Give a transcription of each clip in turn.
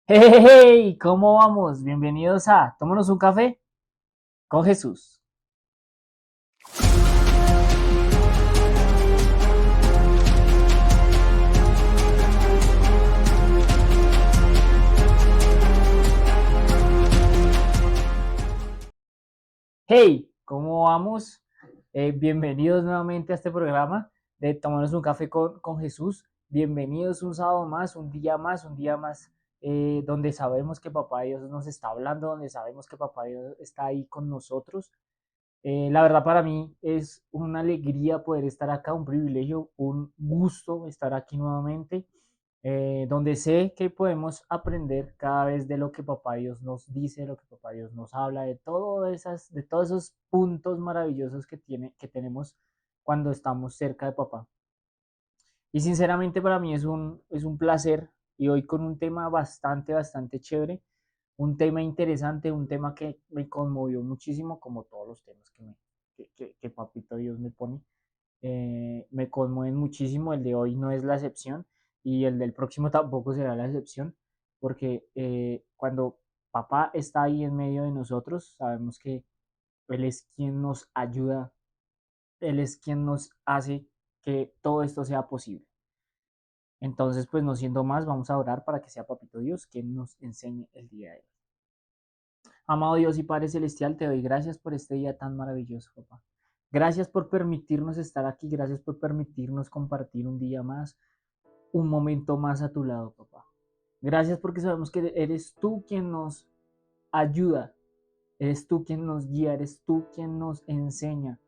Hey, hey, hey, ¿cómo vamos? Bienvenidos a Tómanos un café con Jesús. Hey, ¿cómo vamos? Bienvenidos nuevamente a este programa de Tómanos un café con Jesús. Bienvenidos un sábado más, un día más, donde sabemos que Papá Dios nos está hablando, donde sabemos que Papá Dios está ahí con nosotros. La verdad para mí es una alegría poder estar acá, un privilegio, un gusto estar aquí nuevamente, donde sé que podemos aprender cada vez de lo que Papá Dios nos dice, de lo que Papá Dios nos habla, de todos esos puntos maravillosos que tenemos cuando estamos cerca de Papá. Y sinceramente para mí es un placer y hoy con un tema bastante chévere, un tema interesante, un tema que me conmovió muchísimo, como todos los temas que Papito Dios me pone. Me conmueven muchísimo, el de hoy no es la excepción y el del próximo tampoco será la excepción, porque cuando Papá está ahí en medio de nosotros, sabemos que Él es quien nos ayuda, Él es quien nos hace que todo esto sea posible. Entonces, pues no siendo más, vamos a orar para que sea Papito Dios quien nos enseñe el día de hoy. Amado Dios y Padre Celestial, te doy gracias por este día tan maravilloso, papá. Gracias por permitirnos estar aquí, gracias por permitirnos compartir un día más, un momento más a tu lado, papá. Gracias porque sabemos que eres tú quien nos ayuda, eres tú quien nos guía, eres tú quien nos enseña.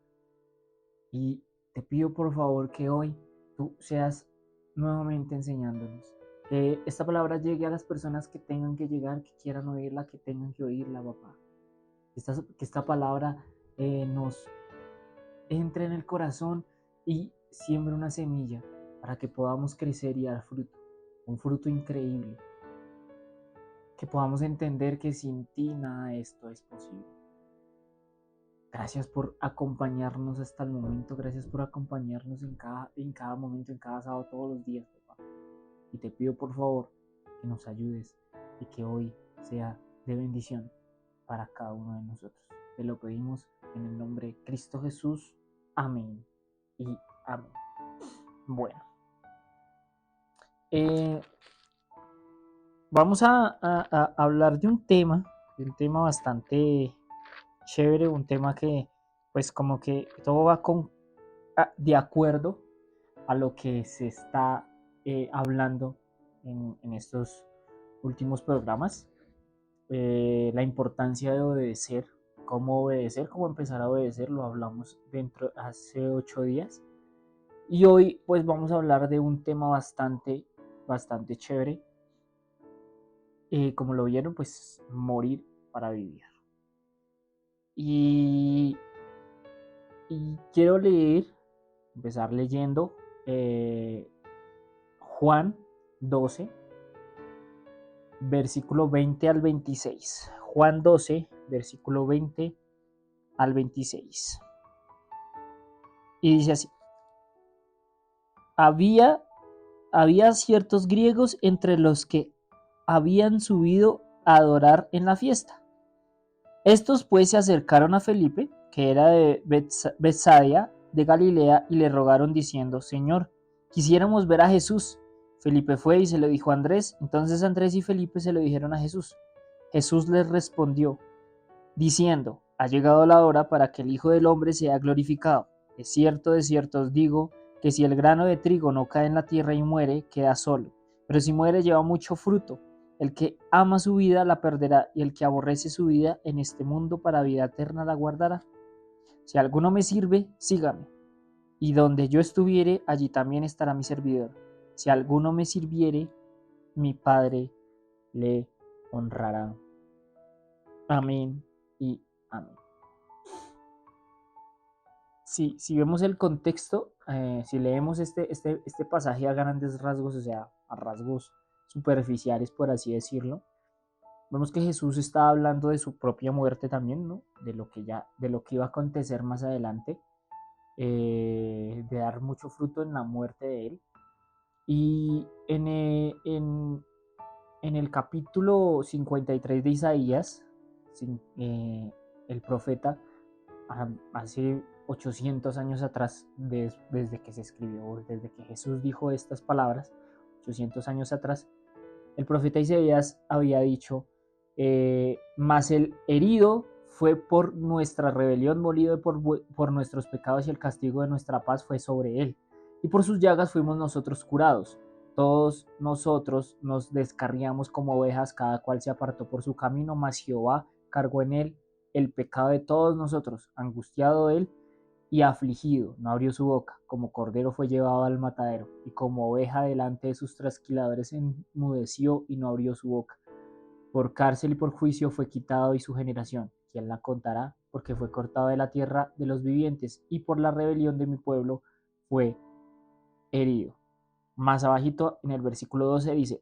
Y te pido por favor que hoy tú seas nuevamente enseñándonos. Que esta palabra llegue a las personas que tengan que llegar, que quieran oírla, que tengan que oírla, papá. Que esta palabra nos entre en el corazón y siembre una semilla para que podamos crecer y dar fruto, un fruto increíble, que podamos entender que sin ti nada de esto es posible. Gracias por acompañarnos hasta el momento, gracias por acompañarnos en cada momento, en cada sábado, todos los días, papá. Y te pido por favor que nos ayudes y que hoy sea de bendición para cada uno de nosotros. Te lo pedimos en el nombre de Cristo Jesús. Amén y amén. Bueno, eh, vamos a hablar de un tema bastante chévere, un tema que pues como que todo va de acuerdo a lo que se está hablando en estos últimos programas. La importancia de obedecer, cómo empezar a obedecer, lo hablamos dentro hace 8 días. Y hoy pues vamos a hablar de un tema bastante chévere. Como lo vieron, pues morir para vivir. Y, y quiero empezar leyendo Juan 12, versículo 20 al 26. Juan 12, versículo 20 al 26. Y dice así: Había, había ciertos griegos entre los que habían subido a adorar en la fiesta. Estos pues se acercaron a Felipe, que era de Betsaida de Galilea, y le rogaron diciendo: Señor, quisiéramos ver a Jesús. Felipe fue y se lo dijo a Andrés. Entonces Andrés y Felipe se lo dijeron a Jesús. Jesús les respondió, diciendo: Ha llegado la hora para que el Hijo del Hombre sea glorificado. De cierto os digo, que si el grano de trigo no cae en la tierra y muere, queda solo. Pero si muere, lleva mucho fruto. El que ama su vida la perderá, y el que aborrece su vida en este mundo para vida eterna la guardará. Si alguno me sirve, sígame. Y donde yo estuviere, allí también estará mi servidor. Si alguno me sirviere, mi Padre le honrará. Amén y amén. Si vemos el contexto, si leemos este pasaje a grandes rasgos, o sea, a rasgos superficiales, por así decirlo, vemos que Jesús está hablando de su propia muerte también, ¿no? De lo que iba a acontecer más adelante, de dar mucho fruto en la muerte de él. Y En el capítulo 53 de Isaías, el profeta, hace 800 años atrás, desde que se escribió, desde que Jesús dijo estas palabras, 800 años atrás, el profeta Isaías había dicho, mas el herido fue por nuestra rebelión, molido por nuestros pecados, y el castigo de nuestra paz fue sobre él. Y por sus llagas fuimos nosotros curados. Todos nosotros nos descarriamos como ovejas, cada cual se apartó por su camino, mas Jehová cargó en él el pecado de todos nosotros. Angustiado él y afligido, no abrió su boca, como cordero fue llevado al matadero, y como oveja delante de sus trasquiladores enmudeció y no abrió su boca. Por cárcel y por juicio fue quitado, y su generación, ¿quién la contará? Porque fue cortado de la tierra de los vivientes, y por la rebelión de mi pueblo fue herido. Más abajito en el versículo 12 dice,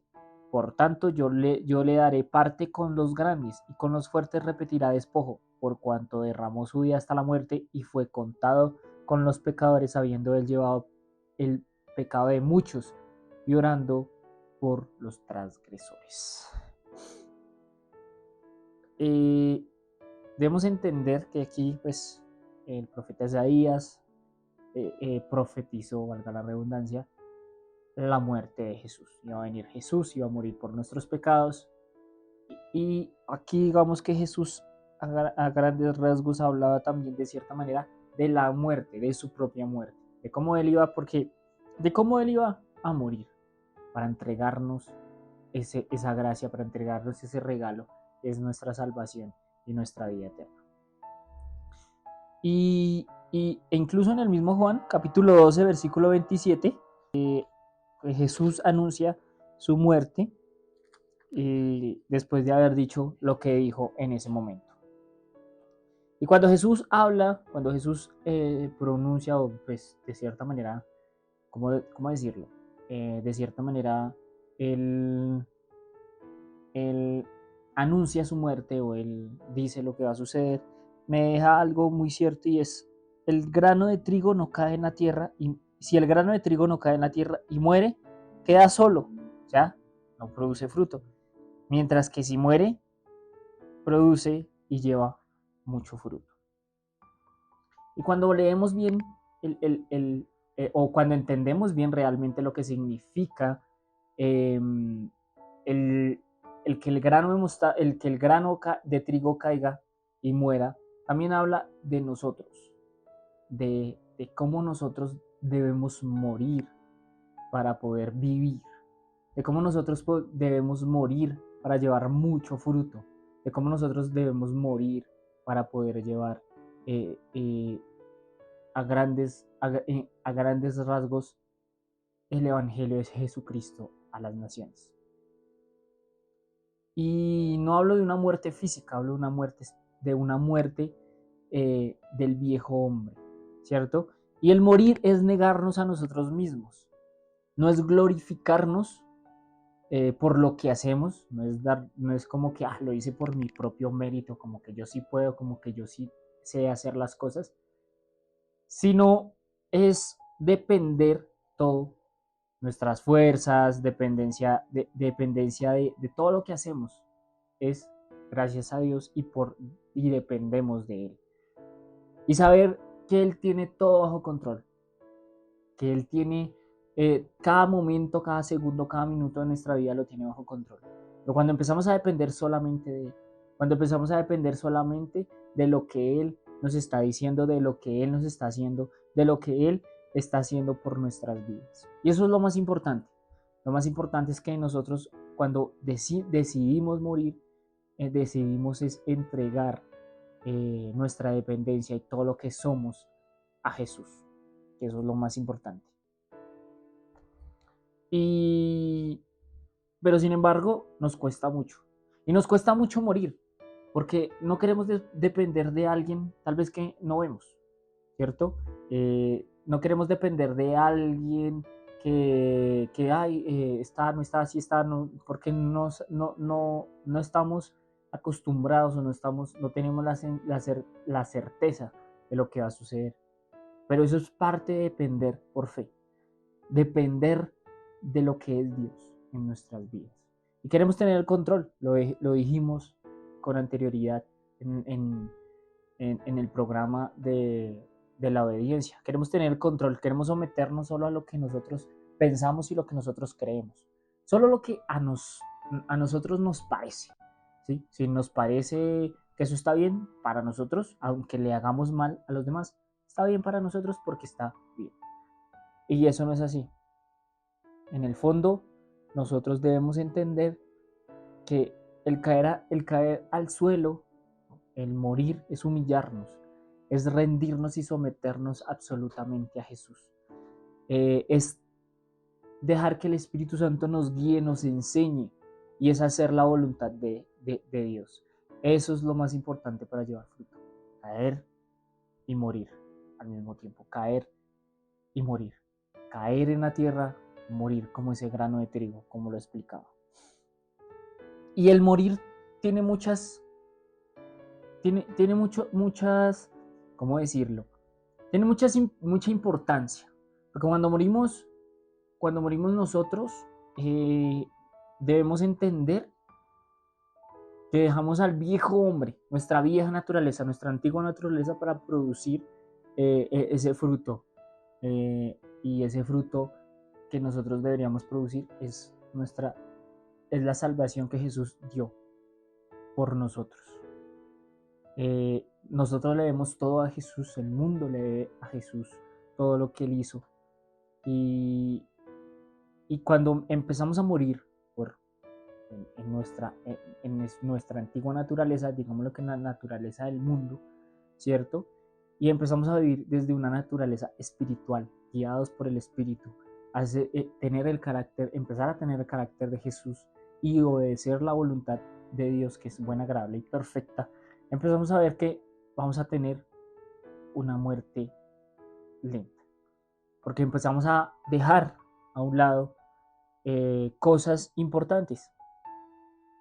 por tanto yo le daré parte con los grandes, y con los fuertes repetirá despojo, por cuanto derramó su vida hasta la muerte, y fue contado con los pecadores, habiendo él llevado el pecado de muchos, y orando por los transgresores. Debemos entender que aquí pues el profeta Isaías profetizó, valga la redundancia, la muerte de Jesús. Iba a venir Jesús, iba a morir por nuestros pecados. Y aquí digamos que Jesús a grandes rasgos hablaba también de cierta manera de la muerte, de su propia muerte, de cómo él iba, de cómo él iba a morir para entregarnos esa gracia, para entregarnos ese regalo que es nuestra salvación y nuestra vida eterna. E incluso en el mismo Juan, capítulo 12, versículo 27, Jesús anuncia su muerte después de haber dicho lo que dijo en ese momento. Y cuando Jesús habla, cuando Jesús pronuncia, o pues de cierta manera, ¿cómo decirlo? De cierta manera, él anuncia su muerte, o él dice lo que va a suceder, me deja algo muy cierto, y es, el grano de trigo no cae en la tierra, y si el grano de trigo no cae en la tierra y muere, queda solo, ¿ya? No produce fruto. Mientras que si muere, produce y lleva mucho fruto. Y cuando leemos bien, o cuando entendemos bien realmente lo que significa eh, el, que el grano de trigo caiga y muera, también habla de nosotros, de cómo nosotros debemos morir para poder vivir, de cómo nosotros debemos morir para llevar mucho fruto, de cómo nosotros debemos morir para poder llevar a grandes rasgos el Evangelio de Jesucristo a las naciones. Y no hablo de una muerte física, hablo de una muerte del viejo hombre, ¿cierto? Y el morir es negarnos a nosotros mismos, no es glorificarnos por lo que hacemos, no es como que lo hice por mi propio mérito, como que yo sí puedo, como que yo sí sé hacer las cosas, sino es depender todo, nuestras fuerzas, dependencia de todo lo que hacemos, es gracias a Dios y dependemos de Él. Y saber que Él tiene todo bajo control, que Él tiene cada momento, cada segundo, cada minuto de nuestra vida lo tiene bajo control. Pero cuando empezamos a depender solamente de Él, cuando empezamos a depender solamente de lo que Él nos está diciendo, de lo que Él nos está haciendo, de lo que Él está haciendo por nuestras vidas. Y eso es lo más importante. Lo más importante es que nosotros, cuando decidimos morir, decidimos es entregar nuestra dependencia y todo lo que somos a Jesús, que eso es lo más importante. Pero sin embargo, nos cuesta mucho. Y nos cuesta mucho morir, porque no queremos depender de alguien tal vez que no vemos, ¿cierto? No queremos depender de alguien que está, no está, así está, no, porque no estamos acostumbrados, o no tenemos la certeza de lo que va a suceder. Pero eso es parte de depender por fe, depender de lo que es Dios en nuestras vidas. Y queremos tener el control, lo dijimos con anterioridad en el programa de la obediencia. Queremos tener el control, queremos someternos solo a lo que nosotros pensamos y lo que nosotros creemos. Solo lo que a nosotros nos parece. ¿Sí? Si nos parece que eso está bien para nosotros, aunque le hagamos mal a los demás, está bien para nosotros porque está bien. Y eso no es así. En el fondo, nosotros debemos entender que el caer al suelo, el morir, es humillarnos, es rendirnos y someternos absolutamente a Jesús. Es dejar que el Espíritu Santo nos guíe, nos enseñe, y es hacer la voluntad de Dios. Eso es lo más importante para llevar fruto. Caer y morir al mismo tiempo. Caer y morir. Caer en la tierra, morir como ese grano de trigo, como lo explicaba. Y el morir tiene muchas, ¿cómo decirlo? Tiene mucha importancia. Porque cuando morimos nosotros, debemos entender que dejamos al viejo hombre, nuestra vieja naturaleza, nuestra antigua naturaleza, para producir ese fruto. Y ese fruto que nosotros deberíamos producir es la salvación que Jesús dio por nosotros. Nosotros le debemos todo a Jesús, el mundo le debe a Jesús todo lo que Él hizo. Y cuando empezamos a morir en nuestra antigua naturaleza, digámoslo que en la naturaleza del mundo, ¿cierto? Y empezamos a vivir desde una naturaleza espiritual, guiados por el Espíritu, empezar a tener el carácter de Jesús y obedecer la voluntad de Dios, que es buena, agradable y perfecta. Empezamos a ver que vamos a tener una muerte lenta, porque empezamos a dejar a un lado cosas importantes,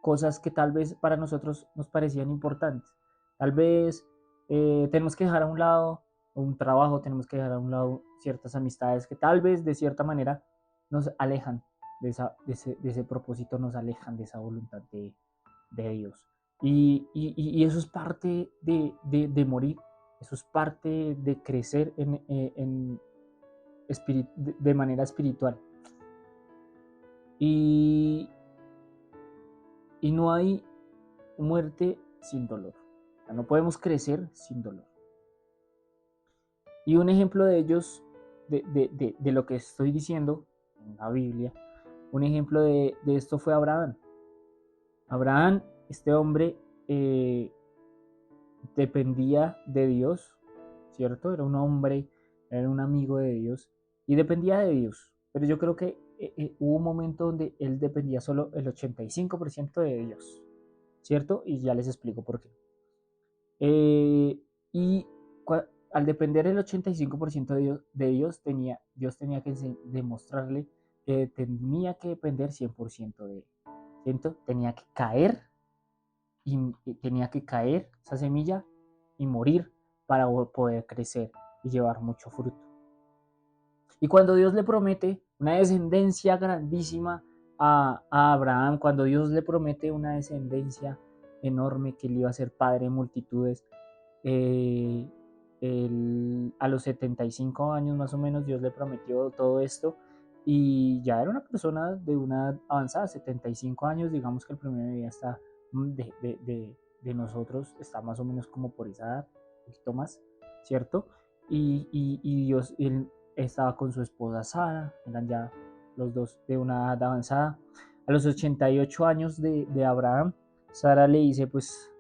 cosas que tal vez para nosotros nos parecían importantes. Tal vez tenemos que dejar a un lado un trabajo, tenemos que dejar a un lado ciertas amistades que tal vez de cierta manera nos alejan de ese propósito, nos alejan de esa voluntad de Dios. Y eso es parte de morir, eso es parte de crecer de manera espiritual. Y no hay muerte sin dolor. O sea, no podemos crecer sin dolor. Y un ejemplo de ellos, de lo que estoy diciendo en la Biblia, un ejemplo de esto fue Abraham. Abraham, este hombre, dependía de Dios, ¿cierto? Era un hombre, era un amigo de Dios y dependía de Dios. Pero yo creo que hubo un momento donde él dependía solo el 85% de Dios, ¿cierto? Y ya les explico por qué. Y al depender el 85% de Dios, Dios tenía que demostrarle que tenía que depender 100% de él, ¿cierto? Tenía que caer esa semilla y morir para poder crecer y llevar mucho fruto. Y cuando Dios le promete una descendencia grandísima a Abraham, cuando Dios le promete una descendencia enorme, que él iba a ser padre de multitudes, a los 75 años más o menos Dios le prometió todo esto, y ya era una persona de una edad avanzada, 75 años, digamos que el promedio de vida está de nosotros está más o menos como por esa edad, un poquito más, ¿cierto? Y Dios, él estaba con su esposa Sara, eran ya los dos de una edad avanzada. A los 88 años de Abraham, Sara le dice, pues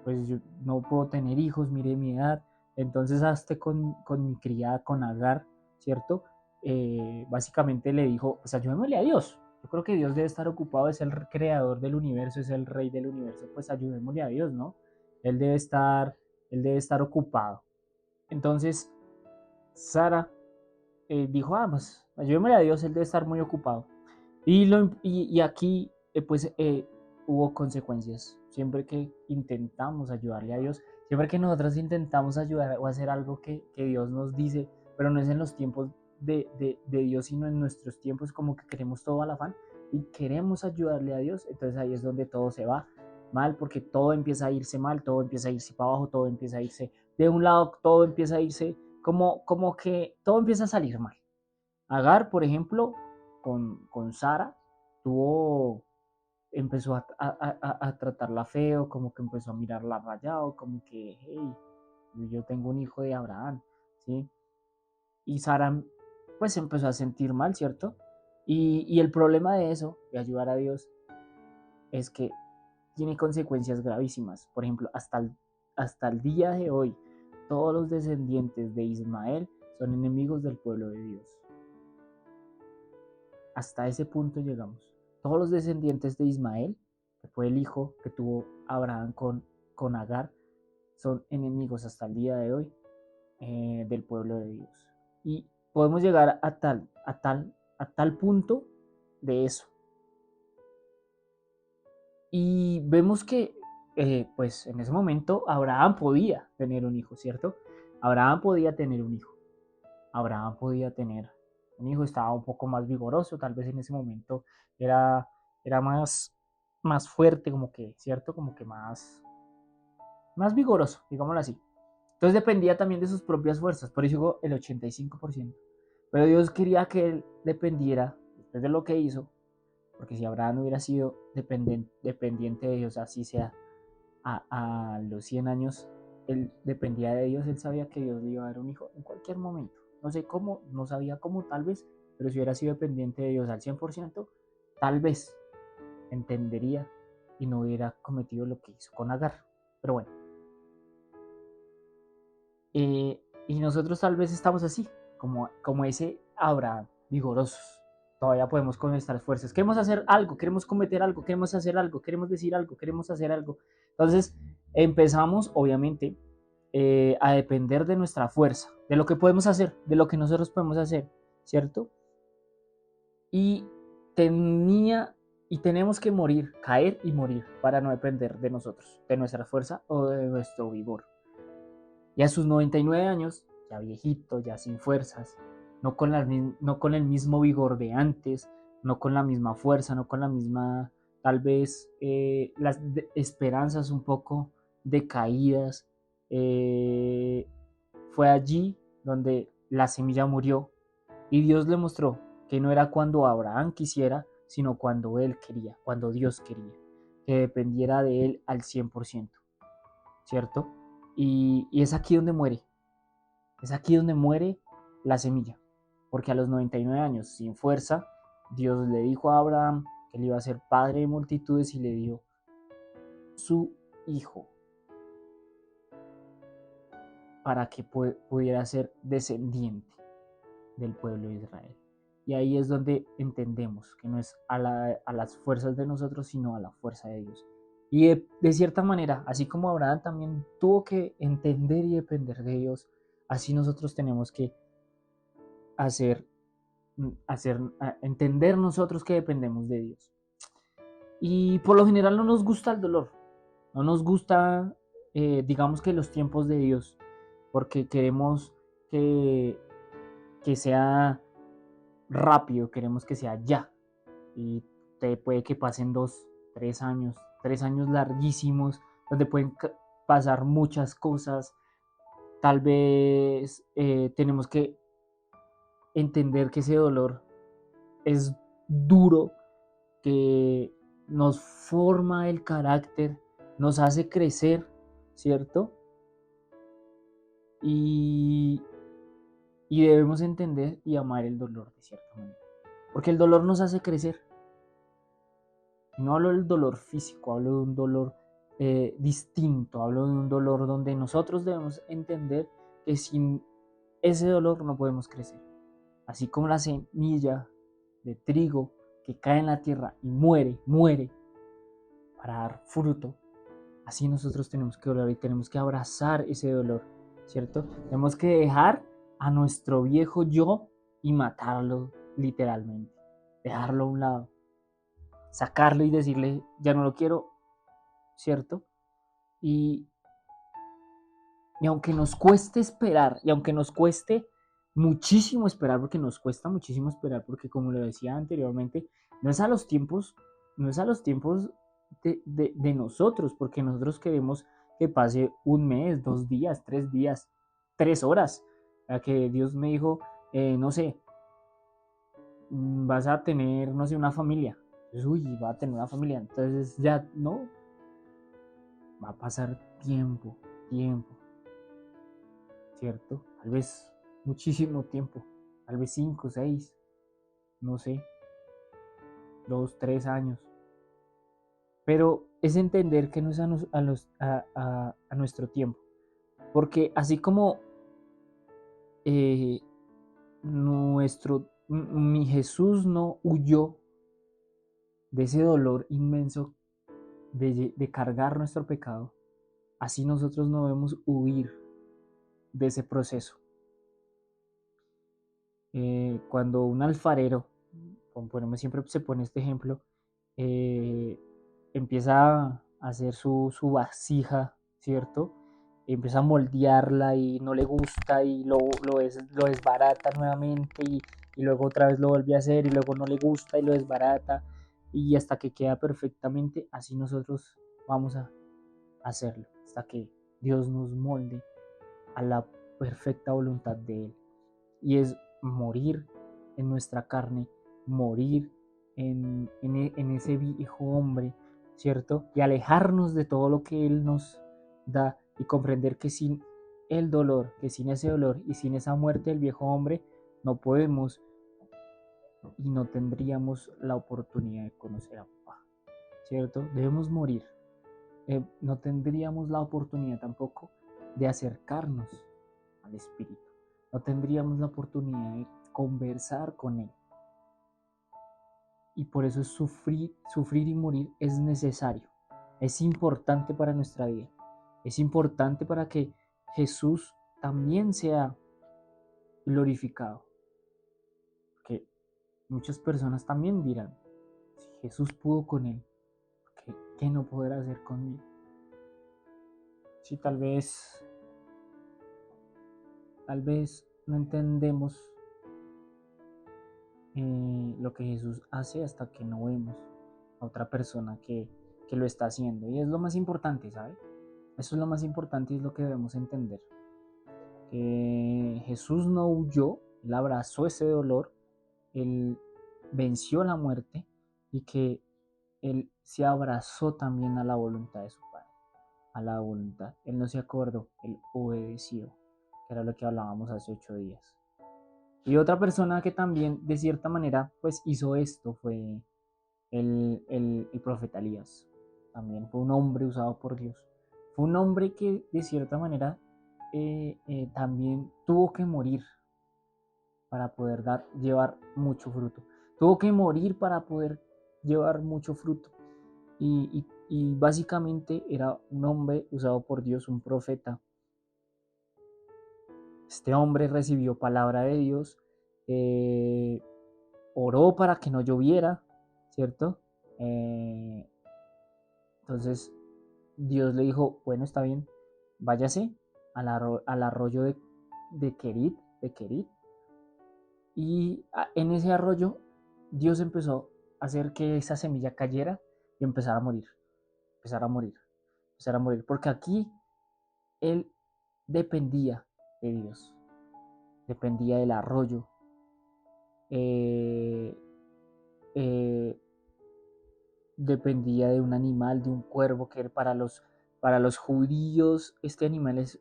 yo no puedo tener hijos, mire mi edad, entonces hazte con mi criada, con Agar, ¿cierto? Básicamente le dijo, pues ayúdemele a Dios. Yo creo que Dios debe estar ocupado, es el creador del universo, es el rey del universo, pues ayudémosle a Dios, ¿no? Él debe estar ocupado. Entonces, Sara dijo, pues ayúdemele a Dios, él debe estar muy ocupado. Y aquí, pues, hubo consecuencias. Siempre que intentamos ayudarle a Dios, siempre que nosotros intentamos ayudar o hacer algo que Dios nos dice, pero no es en los tiempos de Dios, sino en nuestros tiempos, como que queremos todo al afán, y queremos ayudarle a Dios, entonces ahí es donde todo se va mal, porque todo empieza a irse mal, todo empieza a irse para abajo, todo empieza a irse de un lado, todo empieza a irse como que todo empieza a salir mal. Agar, por ejemplo, con Sara, empezó a tratarla feo, como que empezó a mirarla rayado, como que, hey, yo tengo un hijo de Abraham, ¿sí? Y Sara, pues se empezó a sentir mal, ¿cierto? Y el problema de eso, de ayudar a Dios, es que tiene consecuencias gravísimas. Por ejemplo, hasta el día de hoy, todos los descendientes de Ismael son enemigos del pueblo de Dios. Hasta ese punto llegamos. Todos los descendientes de Ismael, que fue el hijo que tuvo Abraham con Agar, son enemigos hasta el día de hoy del pueblo de Dios. Y podemos llegar a tal punto de eso. Y vemos que, pues en ese momento, Abraham podía tener un hijo, ¿cierto? Abraham podía tener un hijo. Abraham podía tener un hijo, estaba un poco más vigoroso, tal vez en ese momento era más fuerte, como que, ¿cierto? Como que más vigoroso, digámoslo así. Entonces dependía también de sus propias fuerzas, por eso digo el 85%. Pero Dios quería que él dependiera, después de lo que hizo, porque si Abraham hubiera sido dependiente de Dios, así sea a los 100 años, él dependía de Dios, él sabía que Dios le iba a dar un hijo en cualquier momento. No sé cómo, no sabía cómo tal vez, pero si hubiera sido dependiente de Dios al 100%, tal vez entendería y no hubiera cometido lo que hizo con Agar. Pero bueno, y nosotros tal vez estamos así, como ese Abraham, vigorosos. Todavía podemos con nuestras fuerzas. Queremos hacer algo, queremos cometer algo, queremos hacer algo, queremos decir algo, queremos hacer algo. Entonces empezamos, obviamente, a depender de nuestra fuerza, de lo que podemos hacer, de lo que nosotros podemos hacer, ¿cierto? Y tenemos que morir, caer y morir para no depender de nosotros, de nuestra fuerza o de nuestro vigor. Y a sus 99 años, ya viejito, ya sin fuerzas, no con el mismo vigor de antes, no con la misma fuerza, no con la misma, tal vez, las esperanzas un poco decaídas. Fue allí donde la semilla murió y Dios le mostró que no era cuando Abraham quisiera, sino cuando él quería, cuando Dios quería, que dependiera de él al 100%, ¿cierto? Y es aquí donde muere. Es aquí donde muere la semilla. Porque a los 99 años, sin fuerza, Dios le dijo a Abraham que le iba a ser padre de multitudes y le dio su hijo para que pudiera ser descendiente del pueblo de Israel. Y ahí es donde entendemos que no es a las fuerzas de nosotros, sino a la fuerza de Dios. Y de cierta manera, así como Abraham también tuvo que entender y depender de Dios, así nosotros tenemos que entender nosotros que dependemos de Dios. Y por lo general no nos gusta el dolor, no nos gusta, digamos que los tiempos de Dios, porque queremos que sea rápido, queremos que sea ya. Y puede que pasen 2, 3 años, 3 años larguísimos, donde pueden pasar muchas cosas. Tal vez tenemos que entender que ese dolor es duro, que nos forma el carácter, nos hace crecer, ¿cierto? Y debemos entender y amar el dolor de cierta manera. Porque el dolor nos hace crecer. No hablo del dolor físico, hablo de un dolor distinto, hablo de un dolor donde nosotros debemos entender que sin ese dolor no podemos crecer. Así como la semilla de trigo que cae en la tierra y muere para dar fruto, así nosotros tenemos que doler y tenemos que abrazar ese dolor, ¿cierto? Tenemos que dejar a nuestro viejo yo y matarlo literalmente, dejarlo a un lado, sacarlo y decirle, ya no lo quiero, ¿cierto? Y aunque nos cueste esperar, y aunque nos cueste muchísimo esperar, porque nos cuesta muchísimo esperar, porque como lo decía anteriormente, No es a los tiempos, no es a los tiempos de nosotros, porque nosotros queremos que pase un mes, 2 días, 3 días, 3 horas. A que Dios me dijo, no sé, vas a tener, no sé, una familia. Entonces, uy, va a tener una familia. Entonces ya no, va a pasar tiempo, tiempo, ¿cierto? Tal vez muchísimo tiempo, tal vez 5, 6, no sé, 2, 3 años. Pero es entender que no es a nuestro tiempo. Porque así como eh, mi Jesús no huyó de ese dolor inmenso de cargar nuestro pecado, así nosotros no debemos huir de ese proceso. Cuando un alfarero, siempre se pone este ejemplo, eh, empieza a hacer su vasija, ¿cierto? Empieza a moldearla y no le gusta y lo desbarata nuevamente y luego otra vez lo vuelve a hacer y luego no le gusta y lo desbarata y hasta que queda perfectamente, así nosotros vamos a hacerlo, hasta que Dios nos molde a la perfecta voluntad de Él. Y es morir en nuestra carne, morir en ese viejo hombre, ¿cierto? Y alejarnos de todo lo que Él nos da y comprender que sin el dolor, que sin ese dolor y sin esa muerte del viejo hombre, no podemos y no tendríamos la oportunidad de conocer a papá, ¿cierto? Debemos morir. No tendríamos la oportunidad tampoco de acercarnos al Espíritu. No tendríamos la oportunidad de conversar con Él. Y por eso sufrir y morir es necesario. Es importante para nuestra vida. Es importante para que Jesús también sea glorificado. Porque muchas personas también dirán, si Jesús pudo con Él, ¿qué no podrá hacer conmigo? Si tal vez no entendemos lo que Jesús hace hasta que no vemos a otra persona que lo está haciendo. Y es lo más importante, ¿sabe? Eso es lo más importante y es lo que debemos entender. Que Jesús no huyó, Él abrazó ese dolor, Él venció la muerte y que Él se abrazó también a la voluntad de su Padre, a la voluntad. Él no se acordó, Él obedeció, que era lo que hablábamos hace 8 días. Y otra persona que también de cierta manera pues hizo esto fue el profeta Elías. También fue un hombre usado por Dios. Fue un hombre que de cierta manera también tuvo que morir para poder llevar mucho fruto. Tuvo que morir para poder llevar mucho fruto. Y básicamente era un hombre usado por Dios, un profeta. Este hombre recibió palabra de Dios, oró para que no lloviera, ¿cierto? Entonces Dios le dijo, bueno, está bien, váyase al arroyo de Kerit, y en ese arroyo Dios empezó a hacer que esa semilla cayera y empezara a morir, empezara a morir, empezara a morir, porque aquí él dependía de Dios, dependía del arroyo. eh, eh, Dependía de un animal, de un cuervo, que para los judíos este animal es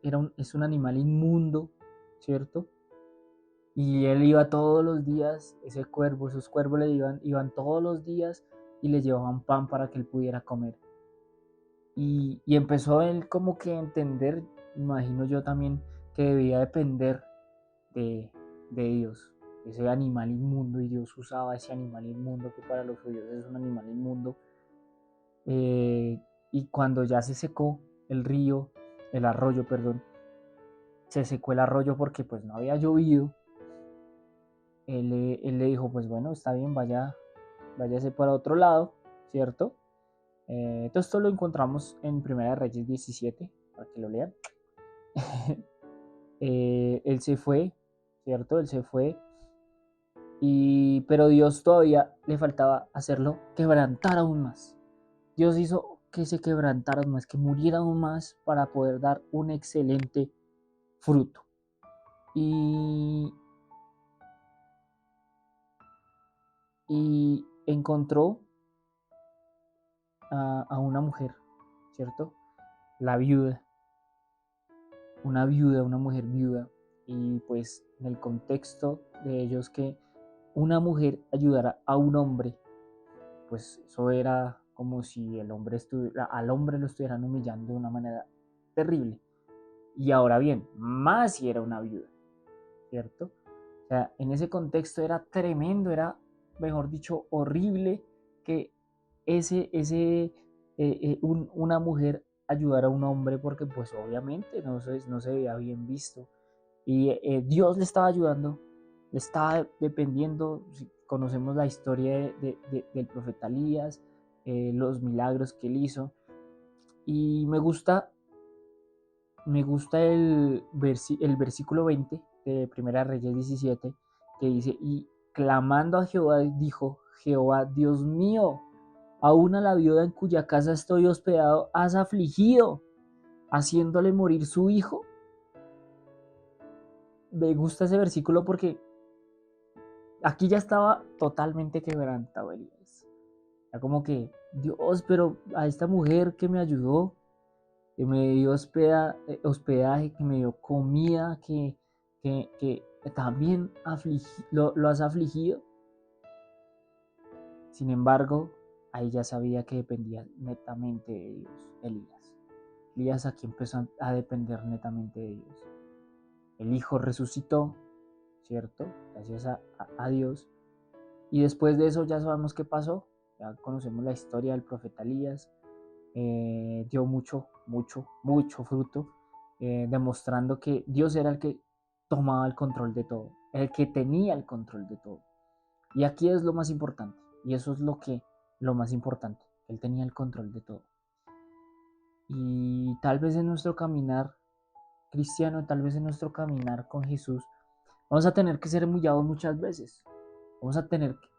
un animal inmundo, ¿cierto? Y él iba todos los días, esos cuervos iban todos los días y le llevaban pan para que él pudiera comer. Y empezó él como que a entender, imagino yo también, que debía depender de Dios, ese animal inmundo, y Dios usaba ese animal inmundo que para los judíos es un animal inmundo. Y cuando ya se secó el arroyo, perdón, se secó el arroyo porque pues no había llovido, él le dijo, pues bueno, está bien, váyase para otro lado, ¿cierto? Entonces esto lo encontramos en Primera de Reyes 17, para que lo lean. Él se fue, ¿cierto? Él se fue Pero Dios todavía le faltaba hacerlo quebrantar aún más. Dios hizo que se quebrantara aún más, que muriera aún más para poder dar un excelente fruto. Y encontró a una mujer, ¿cierto? La viuda, una mujer viuda. Y pues en el contexto de ellos, que una mujer ayudara a un hombre, pues eso era como si al hombre lo estuvieran humillando de una manera terrible. Y ahora bien, más si era una viuda, ¿cierto? O sea, en ese contexto era tremendo, era, mejor dicho, horrible que una mujer ayudara a un hombre, porque pues obviamente no se veía bien visto. Y Dios le estaba ayudando, le estaba dependiendo. Si conocemos la historia del profeta Elías, los milagros que él hizo. Y me gusta el versículo 20 de Primera Reyes 17, que dice: y clamando a Jehová, dijo: Jehová, Dios mío, aún a la viuda en cuya casa estoy hospedado has afligido, haciéndole morir su hijo. Me gusta ese versículo porque aquí ya estaba totalmente quebrantado Elías. Ya como que, Dios, pero a esta mujer que me ayudó, que me dio hospedaje, que me dio comida, que también lo has afligido. Sin embargo, ahí ya sabía que dependía netamente de Dios, Elías. Elías aquí empezó a depender netamente de Dios. El hijo resucitó, ¿cierto? Gracias a Dios. Y después de eso ya sabemos qué pasó. Ya conocemos la historia del profeta Elías. Dio mucho fruto, demostrando que Dios era el que tomaba el control de todo, el que tenía el control de todo. Y aquí es lo más importante, y eso es lo más importante: Él tenía el control de todo. Y tal vez en nuestro caminar cristiano, tal vez en nuestro caminar con Jesús, vamos a tener que ser humillados muchas veces.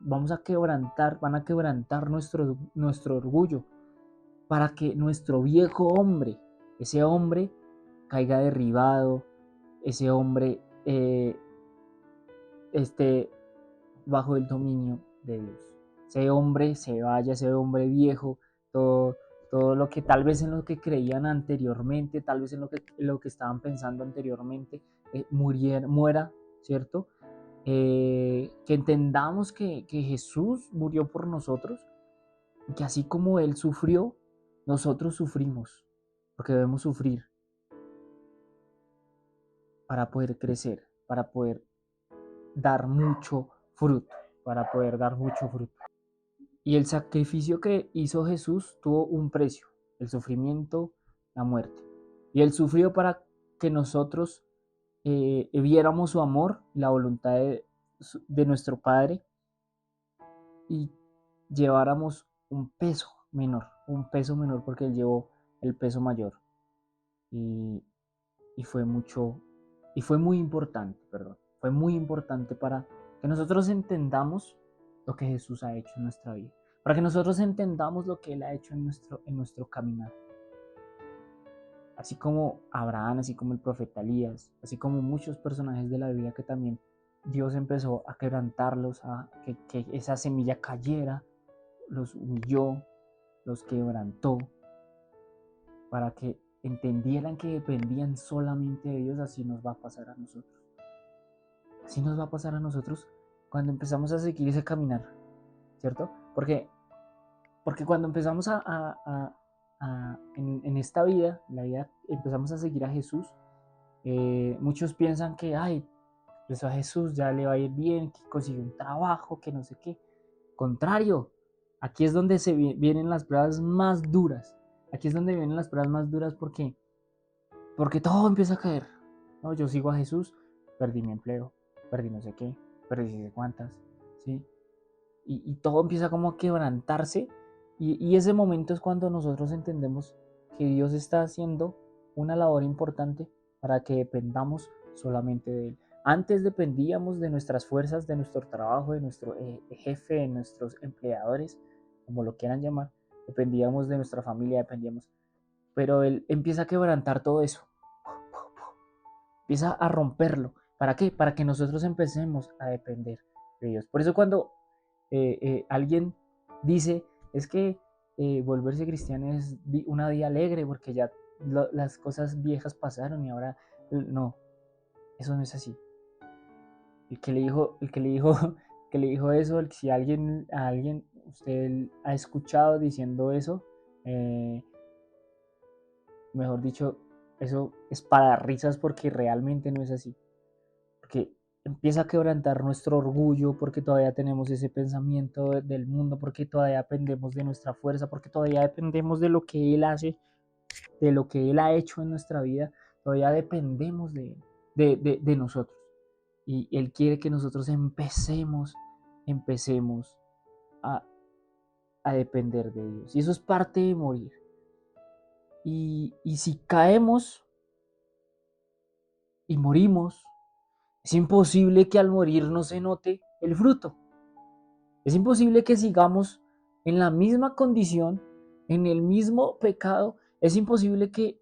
Van a quebrantar nuestro orgullo, para que nuestro viejo hombre, ese hombre, caiga derribado, ese hombre esté bajo el dominio de Dios. Ese hombre se vaya, ese hombre viejo, todo, todo lo que tal vez en lo que creían anteriormente, tal vez en lo que estaban pensando anteriormente, muera, ¿cierto? Que entendamos que Jesús murió por nosotros, y que así como Él sufrió, nosotros sufrimos, porque debemos sufrir para poder crecer, para poder dar mucho fruto, para poder dar mucho fruto. Y el sacrificio que hizo Jesús tuvo un precio: el sufrimiento, la muerte. Y Él sufrió para que nosotros viéramos su amor, la voluntad de nuestro Padre, y lleváramos un peso menor, porque Él llevó el peso mayor. Y, y fue muy importante, fue muy importante para que nosotros entendamos lo que Jesús ha hecho en nuestra vida, para que nosotros entendamos lo que Él ha hecho en nuestro caminar. Así como Abraham, así como el profeta Elías, así como muchos personajes de la Biblia que también Dios empezó a quebrantarlos, a que esa semilla cayera, los humilló, los quebrantó, para que entendieran que dependían solamente de Dios. Así nos va a pasar a nosotros. Así nos va a pasar a nosotros cuando empezamos a seguir ese caminar, ¿cierto? Porque cuando empezamos en esta vida, empezamos a seguir a Jesús, muchos piensan que, pues a Jesús ya le va a ir bien, que consigue un trabajo, que no sé qué. Contrario, aquí es donde vienen las pruebas más duras. Aquí es donde vienen las pruebas más duras, porque todo empieza a caer. No, yo sigo a Jesús, perdí mi empleo, perdí no sé qué, perdí no sé cuántas, ¿sí? Y todo empieza como a quebrantarse, y ese momento es cuando nosotros entendemos que Dios está haciendo una labor importante para que dependamos solamente de Él, Antes dependíamos de nuestras fuerzas, de nuestro trabajo, de nuestro jefe, de nuestros empleadores, como lo quieran llamar. Dependíamos de nuestra familia, dependíamos. Pero Él empieza a quebrantar todo eso. Empieza a romperlo. ¿Para qué? Para que nosotros empecemos a depender de Dios. Por eso cuando alguien dice, es que volverse cristiano es una vida alegre porque ya las cosas viejas pasaron y ahora no, eso no es así. El que le dijo, que le dijo eso, si a alguien usted ha escuchado diciendo eso, mejor dicho, eso es para risas porque realmente no es así. Porque empieza a quebrantar nuestro orgullo, porque todavía tenemos ese pensamiento del mundo, porque todavía dependemos de nuestra fuerza, porque todavía dependemos de lo que Él hace, de lo que Él ha hecho en nuestra vida, todavía dependemos de Él, de nosotros. Y Él quiere que nosotros empecemos a, a depender de Dios. Y eso es parte de morir. Y si caemos y morimos, es imposible que al morir no se note el fruto. Es imposible que sigamos en la misma condición, en el mismo pecado. Es imposible que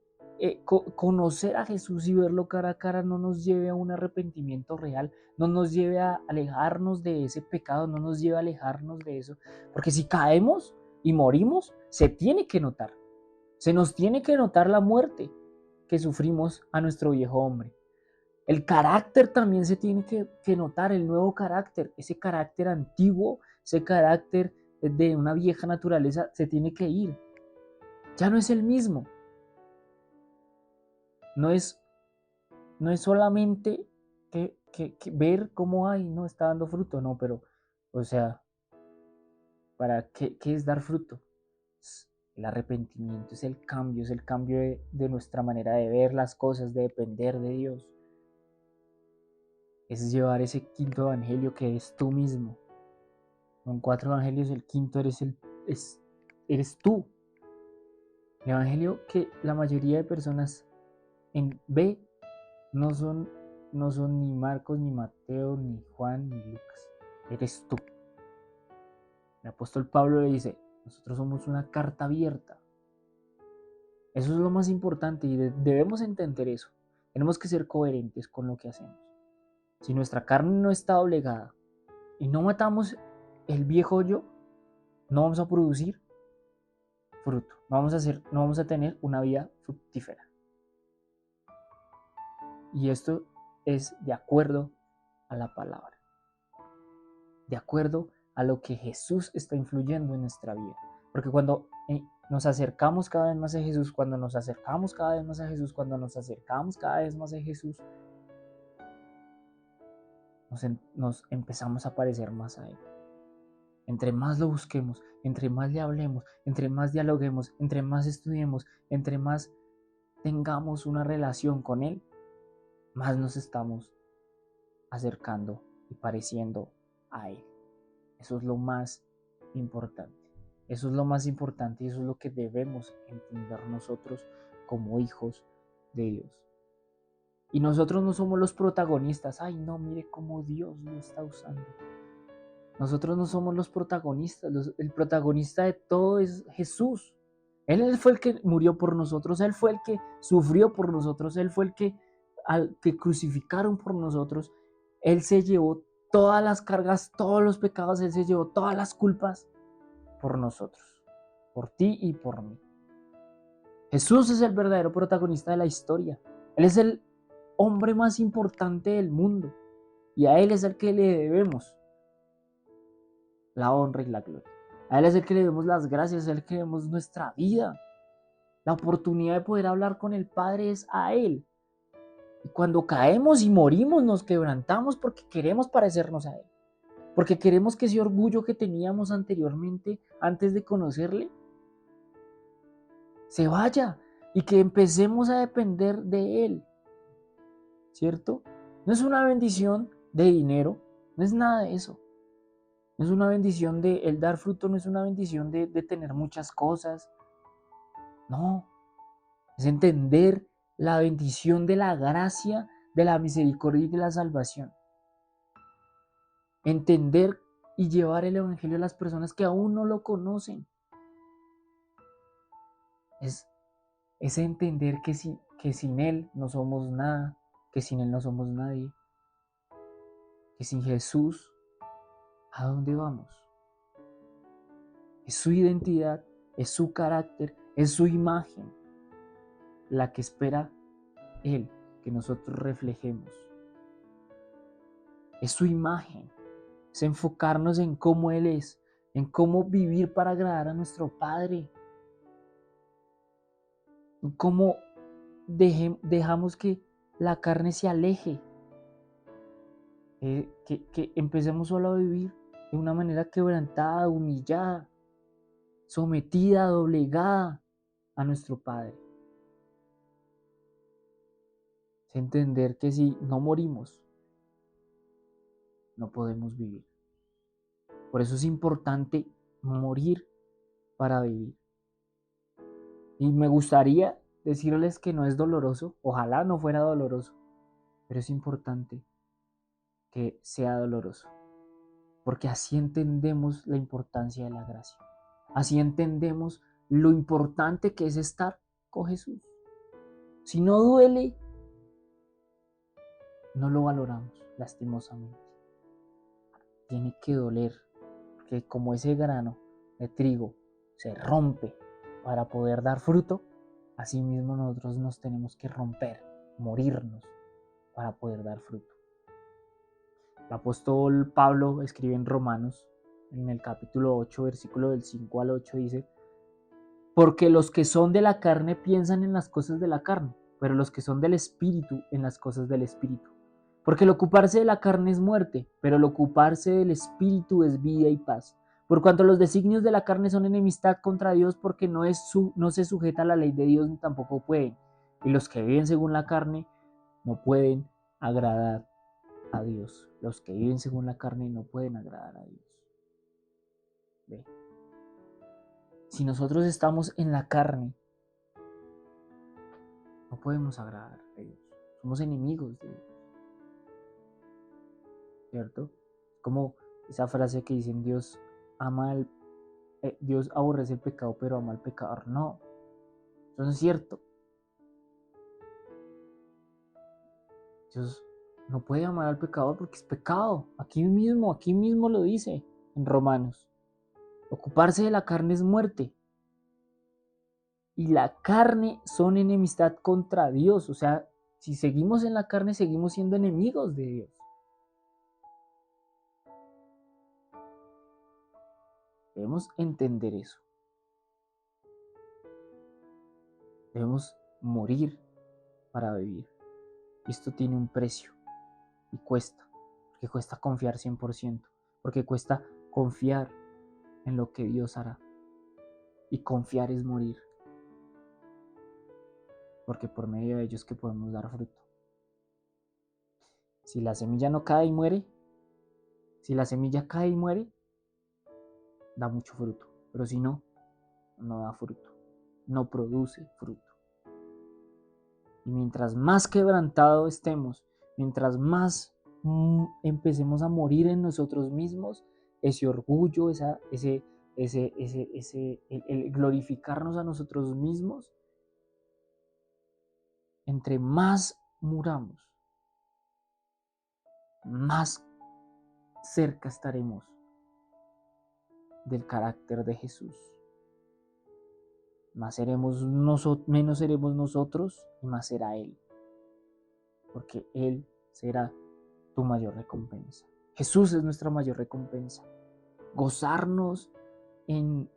conocer a Jesús y verlo cara a cara no nos lleve a un arrepentimiento real, no nos lleve a alejarnos de ese pecado, no nos lleve a alejarnos de eso. Porque si caemos y morimos, se tiene que notar. Se nos tiene que notar la muerte que sufrimos a nuestro viejo hombre. El carácter también se tiene que notar, el nuevo carácter, ese carácter antiguo, ese carácter de una vieja naturaleza se tiene que ir. Ya no es el mismo. No es solamente que ver cómo no está dando fruto, no, pero, o sea, ¿para qué es dar fruto? El arrepentimiento es el cambio de nuestra manera de ver las cosas, de depender de Dios. Es llevar ese quinto evangelio que eres tú mismo. Son 4 evangelios, el quinto eres tú. El evangelio que la mayoría de personas ve no son ni Marcos, ni Mateo, ni Juan, ni Lucas. Eres tú. El apóstol Pablo le dice, nosotros somos una carta abierta. Eso es lo más importante y debemos entender eso. Tenemos que ser coherentes con lo que hacemos. Si nuestra carne no está doblegada y no matamos el viejo yo, no vamos a producir fruto. No vamos a tener una vida fructífera. Y esto es de acuerdo a la palabra. De acuerdo a lo que Jesús está influyendo en nuestra vida. Porque cuando nos acercamos cada vez más a Jesús, cuando nos acercamos cada vez más a Jesús, cuando nos acercamos cada vez más a Jesús, nos empezamos a parecer más a Él. Entre más lo busquemos, entre más le hablemos, entre más dialoguemos, entre más estudiemos, entre más tengamos una relación con Él, más nos estamos acercando y pareciendo a Él. Eso es lo más importante. Eso es lo más importante y eso es lo que debemos entender nosotros como hijos de Dios. Y nosotros no somos los protagonistas. Ay, no, mire cómo Dios lo está usando. Nosotros no somos los protagonistas. El protagonista de todo es Jesús. Él fue el que murió por nosotros. Él fue el que sufrió por nosotros. Él fue el que, al que crucificaron por nosotros. Él se llevó todas las cargas, todos los pecados. Él se llevó todas las culpas por nosotros. Por ti y por mí. Jesús es el verdadero protagonista de la historia. Él es el hombre más importante del mundo. Y a Él es el que le debemos la honra y la gloria. A Él es el que le debemos las gracias, es el que le debemos nuestra vida. La oportunidad de poder hablar con el Padre es a Él. Y cuando caemos y morimos, nos quebrantamos porque queremos parecernos a Él. Porque queremos que ese orgullo que teníamos anteriormente, antes de conocerle, se vaya y que empecemos a depender de Él. ¿Cierto? No es una bendición de dinero, no es nada de eso. No es una bendición de el dar fruto, no es una bendición de tener muchas cosas. No, es entender la bendición de la gracia de la misericordia y de la salvación. Entender y llevar el evangelio a las personas que aún no lo conocen. Es entender que sin Él no somos nada, que sin Él no somos nadie, que sin Jesús, ¿a dónde vamos? Es su identidad, es su carácter, es su imagen la que espera Él que nosotros reflejemos. Es su imagen, es enfocarnos en cómo Él es, en cómo vivir para agradar a nuestro Padre, en cómo dejamos que la carne se aleje, que empecemos solo a vivir de una manera quebrantada, humillada, sometida, doblegada a nuestro Padre. Es entender que si no morimos, no podemos vivir. Por eso es importante morir para vivir. Y me gustaría decirles que no es doloroso, ojalá no fuera doloroso, pero es importante que sea doloroso, porque así entendemos la importancia de la gracia. Así entendemos lo importante que es estar con Jesús. Si no duele, no lo valoramos, lastimosamente. Tiene que doler, porque como ese grano de trigo se rompe para poder dar fruto, así mismo nosotros nos tenemos que romper, morirnos para poder dar fruto. El apóstol Pablo escribe en Romanos, en el capítulo 8, versículo del 5 al 8, dice: porque los que son de la carne piensan en las cosas de la carne, pero los que son del Espíritu en las cosas del Espíritu. Porque el ocuparse de la carne es muerte, pero el ocuparse del Espíritu es vida y paz. Por cuanto los designios de la carne son enemistad contra Dios, porque no se sujeta a la ley de Dios ni tampoco pueden. Y los que viven según la carne no pueden agradar a Dios. Los que viven según la carne no pueden agradar a Dios. Ve. Si nosotros estamos en la carne, no podemos agradar a Dios. Somos enemigos de Dios. ¿Cierto? Como esa frase que dicen: Dios aborrece el pecado, pero ama al pecador. No, eso no es cierto. Dios no puede amar al pecador porque es pecado. Aquí mismo lo dice en Romanos. Ocuparse de la carne es muerte. Y la carne son enemistad contra Dios. O sea, si seguimos en la carne, seguimos siendo enemigos de Dios. Debemos entender eso. Debemos morir para vivir. Y esto tiene un precio. Y cuesta. Porque cuesta confiar 100%. Porque cuesta confiar en lo que Dios hará. Y confiar es morir. Porque por medio de ellos que podemos dar fruto. Si la semilla no cae y muere, da mucho fruto. Pero si no, no da fruto. No produce fruto. Y mientras más quebrantado estemos, mientras más empecemos a morir en nosotros mismos, ese orgullo, el glorificarnos a nosotros mismos, entre más muramos, más cerca estaremos del carácter de Jesús. Menos seremos nosotros y más será Él. Porque Él será tu mayor recompensa. Jesús es nuestra mayor recompensa. Gozarnos en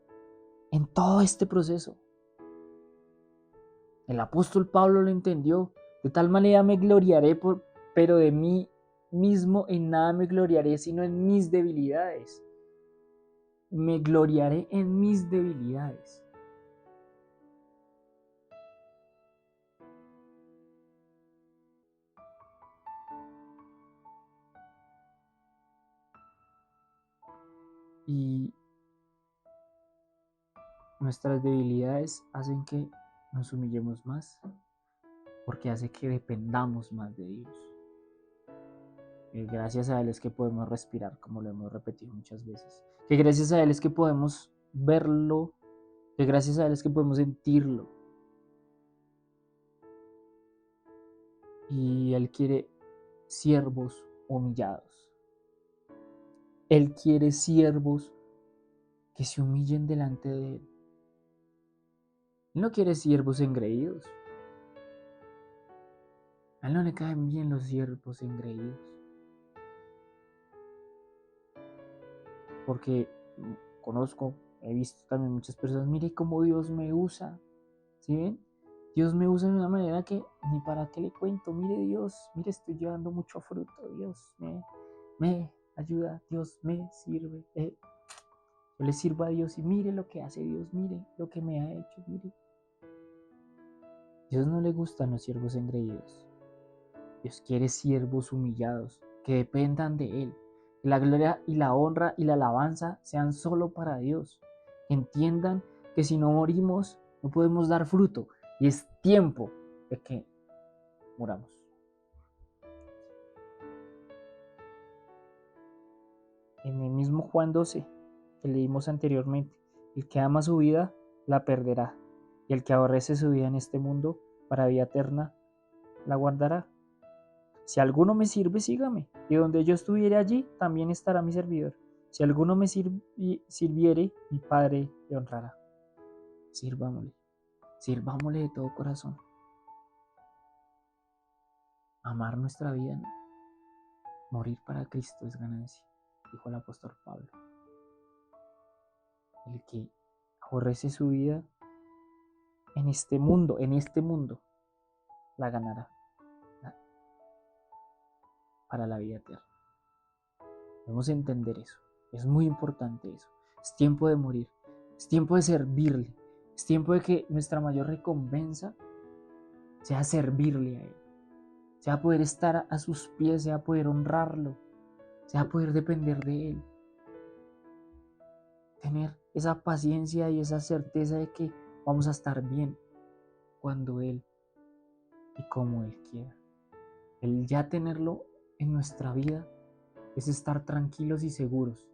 todo este proceso. El apóstol Pablo lo entendió. De tal manera me gloriaré, pero de mí mismo en nada me gloriaré, sino en mis debilidades. Me gloriaré en mis debilidades. Y nuestras debilidades hacen que nos humillemos más, porque hace que dependamos más de Dios. Gracias a Él es que podemos respirar, como lo hemos repetido muchas veces. Que gracias a Él es que podemos verlo, que gracias a Él es que podemos sentirlo. Y Él quiere siervos humillados. Él quiere siervos que se humillen delante de Él. Él no quiere siervos engreídos. A Él no le caen bien los siervos engreídos. Porque conozco, he visto también muchas personas, mire cómo Dios me usa. ¿Sí ven? Dios me usa de una manera que ni para qué le cuento. Mire Dios, mire estoy llevando mucho fruto. Dios me ayuda, Dios me sirve. Yo le sirvo a Dios y mire lo que hace Dios, mire lo que me ha hecho, mire. Dios no le gustan los siervos engreídos. Dios quiere siervos humillados, que dependan de Él. Que la gloria y la honra y la alabanza sean solo para Dios. Que entiendan que si no morimos, no podemos dar fruto. Y es tiempo de que muramos. En el mismo Juan 12 que leímos anteriormente, el que ama su vida, la perderá. Y el que aborrece su vida en este mundo, para vida eterna, la guardará. Si alguno me sirve, sígame, y donde yo estuviere allí, también estará mi servidor. Si alguno me sirviere, mi Padre le honrará. Sirvámosle, sirvámosle de todo corazón. Amar nuestra vida, ¿no? Morir para Cristo es ganancia, dijo el apóstol Pablo. El que aborrece su vida en este mundo, la ganará para la vida eterna. Debemos entender eso. Es muy importante eso. Es tiempo de morir. Es tiempo de servirle. Es tiempo de que nuestra mayor recompensa sea servirle a Él. Sea poder estar a sus pies, sea poder honrarlo, sea poder depender de Él. Tener esa paciencia y esa certeza de que vamos a estar bien cuando Él y como Él quiera. El ya tenerlo en nuestra vida es estar tranquilos y seguros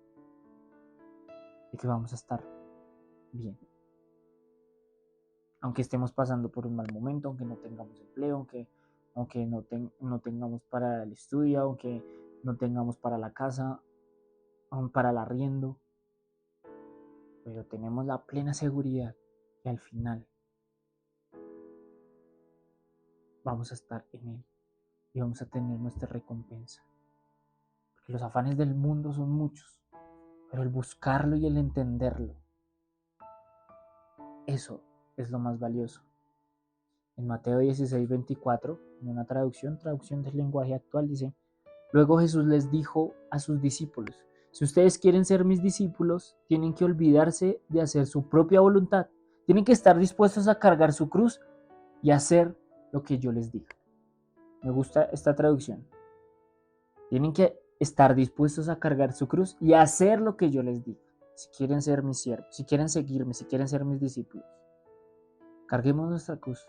de que vamos a estar bien. Aunque estemos pasando por un mal momento, aunque no tengamos empleo, aunque no tengamos para el estudio, aunque no tengamos para la casa, aún para el arriendo, pero tenemos la plena seguridad que al final vamos a estar en Él y vamos a tener nuestra recompensa. Porque los afanes del mundo son muchos, pero el buscarlo y el entenderlo, eso es lo más valioso. En Mateo 16:24, en una traducción del lenguaje actual, dice: luego Jesús les dijo a sus discípulos: si ustedes quieren ser mis discípulos, tienen que olvidarse de hacer su propia voluntad. Tienen que estar dispuestos a cargar su cruz y hacer lo que yo les diga. Me gusta esta traducción. Tienen que estar dispuestos a cargar su cruz y hacer lo que yo les diga. Si quieren ser mis siervos, si quieren seguirme, si quieren ser mis discípulos, carguemos nuestra cruz.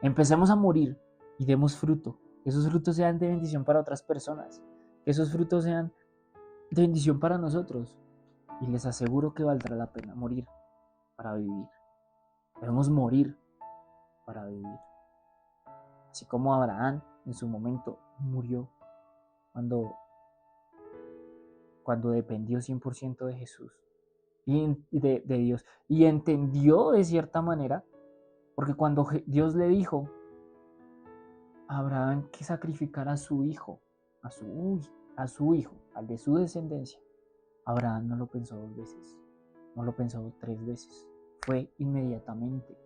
Empecemos a morir y demos fruto. Que esos frutos sean de bendición para otras personas. Que esos frutos sean de bendición para nosotros. Y les aseguro que valdrá la pena morir para vivir. Debemos morir para vivir. Así como Abraham en su momento murió cuando dependió 100% de Jesús y de Dios. Y entendió de cierta manera, porque cuando Dios le dijo a Abraham que sacrificara a su hijo, a su hijo, al de su descendencia, Abraham no lo pensó 2 veces, no lo pensó 3 veces, fue inmediatamente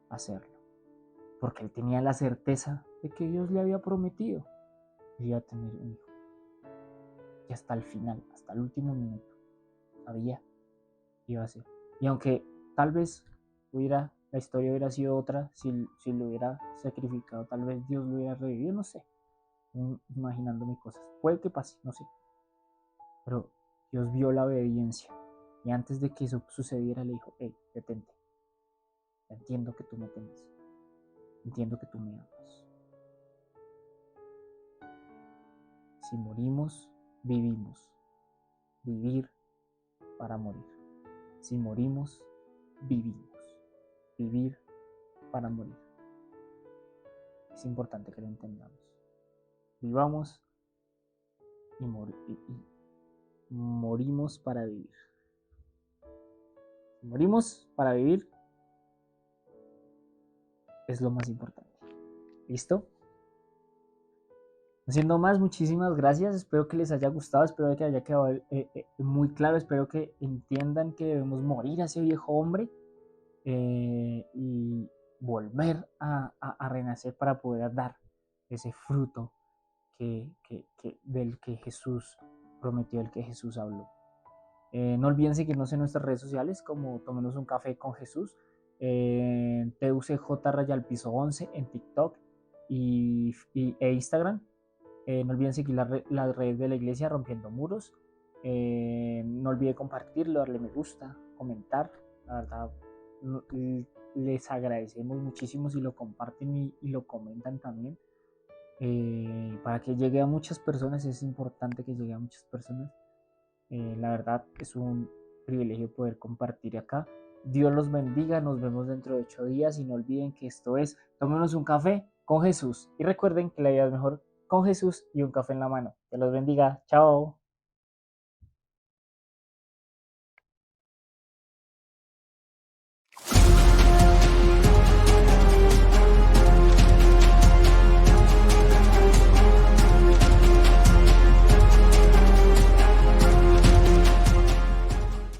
a hacerlo, porque él tenía la certeza de que Dios le había prometido que iba a tener un hijo. Y hasta el final, hasta el último minuto, sabía que iba a ser. Y aunque tal vez la historia hubiera sido otra, si lo hubiera sacrificado, tal vez Dios lo hubiera revivido, no sé, imaginándome cosas. Puede que pase, no sé. Pero Dios vio la obediencia. Y antes de que eso sucediera, le dijo: hey, detente. Entiendo que tú me temes. Entiendo que tú me amas. Si morimos, vivimos. Vivir para morir. Si morimos, vivimos. Vivir para morir. Es importante que lo entendamos. Vivamos y morimos para vivir. Si morimos para vivir es lo más importante. ¿Listo? Haciendo más, muchísimas gracias. Espero que les haya gustado, espero que haya quedado muy claro, espero que entiendan que debemos morir a ese viejo hombre y volver a renacer para poder dar ese fruto del que Jesús prometió, del que Jesús habló. No olviden seguirnos en nuestras redes sociales como Tomémonos un Café con Jesús, TUCJ_11 en TikTok e Instagram. No olviden seguir las redes de la iglesia Rompiendo Muros. No olviden compartirlo, darle me gusta, comentar. La verdad, les agradecemos muchísimo si lo comparten y lo comentan también. Para que llegue a muchas personas, es importante que llegue a muchas personas. La verdad es un privilegio poder compartir acá. Dios los bendiga, nos vemos dentro de 8 días y no olviden que esto es Tomémonos un Café con Jesús. Y recuerden que la vida es mejor con Jesús y un café en la mano. Dios los bendiga. Chao.